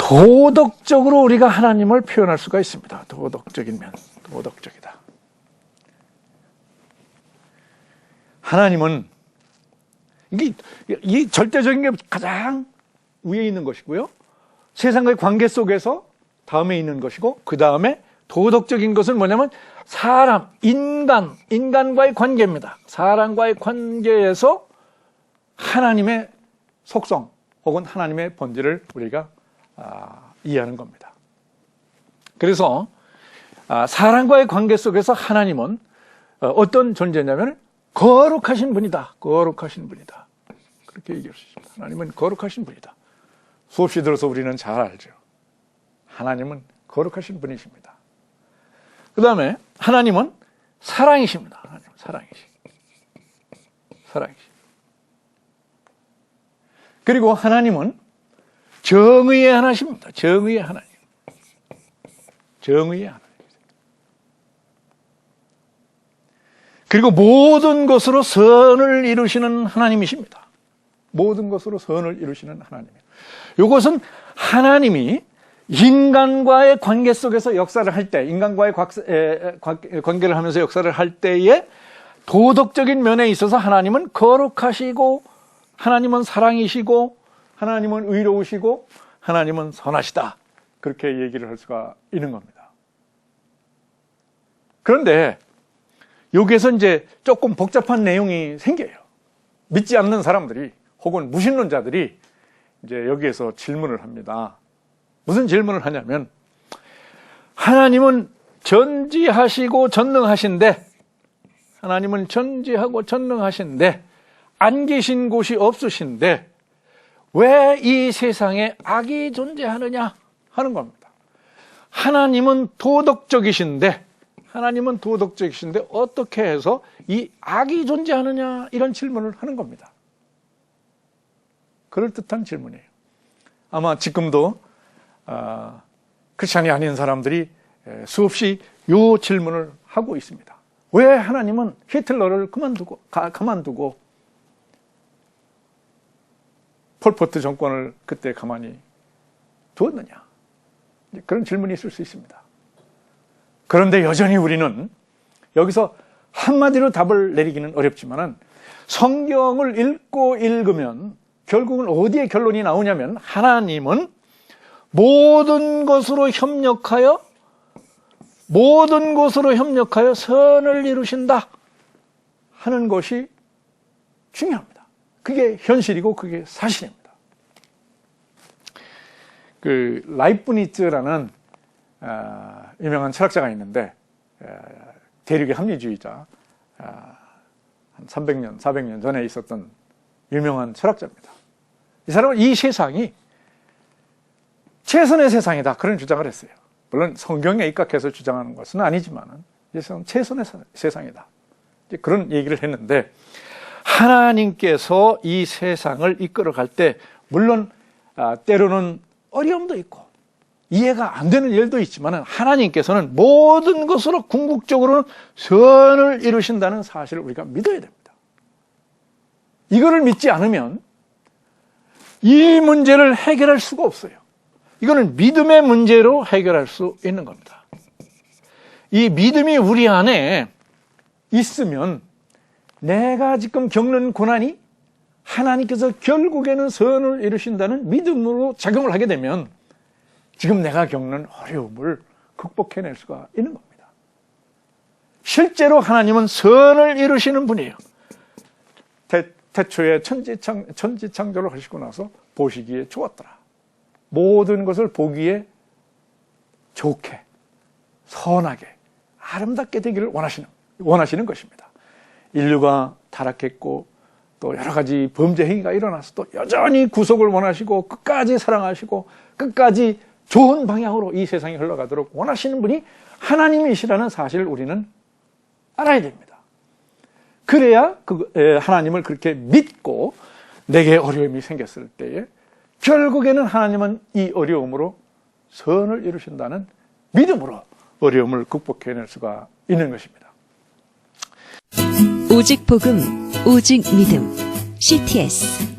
도덕적으로 우리가 하나님을 표현할 수가 있습니다. 도덕적인 면, 도덕적이다. 하나님은 이 절대적인 게 가장 위에 있는 것이고요. 세상과의 관계 속에서 다음에 있는 것이고, 그 다음에 도덕적인 것은 뭐냐면 사람, 인간과의 관계입니다. 사람과의 관계에서 하나님의 속성 혹은 하나님의 본질을 우리가 이해하는 겁니다. 그래서 사람과의 관계 속에서 하나님은 어떤 존재냐면 거룩하신 분이다. 거룩하신 분이다. 그렇게 얘기할 수 있습니다. 하나님은 거룩하신 분이다. 수없이 들어서 우리는 잘 알죠. 하나님은 거룩하신 분이십니다. 그 다음에 하나님은 사랑이십니다. 하나님은 사랑이십니다. 그리고 하나님은 정의의 하나십니다. 정의의 하나님. 정의의 하나님. 그리고 모든 것으로 선을 이루시는 하나님이십니다. 모든 것으로 선을 이루시는 하나님이에요. 이것은 하나님이 인간과의 관계 속에서 역사를 할 때, 인간과의 관계를 하면서 역사를 할 때에 도덕적인 면에 있어서 하나님은 거룩하시고, 하나님은 사랑이시고, 하나님은 의로우시고, 하나님은 선하시다. 그렇게 얘기를 할 수가 있는 겁니다. 그런데 여기에서 이제 조금 복잡한 내용이 생겨요. 믿지 않는 사람들이 혹은 무신론자들이 이제 여기에서 질문을 합니다. 무슨 질문을 하냐면, 하나님은 전지하시고 전능하신데, 하나님은 전지하고 전능하신데 안 계신 곳이 없으신데 왜 이 세상에 악이 존재하느냐 하는 겁니다. 하나님은 도덕적이신데 어떻게 해서 이 악이 존재하느냐, 이런 질문을 하는 겁니다. 그럴듯한 질문이에요. 아마 지금도 크리스찬이 아닌 사람들이 수없이 이 질문을 하고 있습니다. 왜 하나님은 히틀러를 가만두고 폴포트 정권을 그때 가만히 두었느냐? 그런 질문이 있을 수 있습니다. 그런데 여전히 우리는 여기서 한마디로 답을 내리기는 어렵지만은, 성경을 읽고 읽으면 결국은 어디에 결론이 나오냐면, 하나님은 모든 것으로 협력하여 선을 이루신다 하는 것이 중요합니다. 그게 현실이고 그게 사실입니다. 그 라이프니츠라는 유명한 철학자가 있는데, 대륙의 합리주의자, 한 300년, 400년 전에 있었던 유명한 철학자입니다. 이 사람은 이 세상이 최선의 세상이다, 그런 주장을 했어요. 물론 성경에 입각해서 주장하는 것은 아니지만 이 세상은 최선의 세상이다, 그런 얘기를 했는데, 하나님께서 이 세상을 이끌어갈 때 물론 때로는 어려움도 있고 이해가 안 되는 일도 있지만, 하나님께서는 모든 것으로 궁극적으로는 선을 이루신다는 사실을 우리가 믿어야 됩니다. 이거를 믿지 않으면 이 문제를 해결할 수가 없어요. 이거는 믿음의 문제로 해결할 수 있는 겁니다. 이 믿음이 우리 안에 있으면 내가 지금 겪는 고난이 하나님께서 결국에는 선을 이루신다는 믿음으로 작용을 하게 되면 지금 내가 겪는 어려움을 극복해낼 수가 있는 겁니다. 실제로 하나님은 선을 이루시는 분이에요. 태초에 천지창조를 하시고 나서 보시기에 좋았더라. 모든 것을 보기에 좋게, 선하게, 아름답게 되기를 원하시는 것입니다. 인류가 타락했고 또 여러 가지 범죄 행위가 일어나서 또 여전히 구속을 원하시고 끝까지 사랑하시고 끝까지 좋은 방향으로 이 세상이 흘러가도록 원하시는 분이 하나님이시라는 사실을 우리는 알아야 됩니다. 그래야 하나님을 그렇게 믿고 내게 어려움이 생겼을 때에 결국에는 하나님은 이 어려움으로 선을 이루신다는 믿음으로 어려움을 극복해낼 수가 있는 것입니다. 오직 복음, 오직 믿음, CTS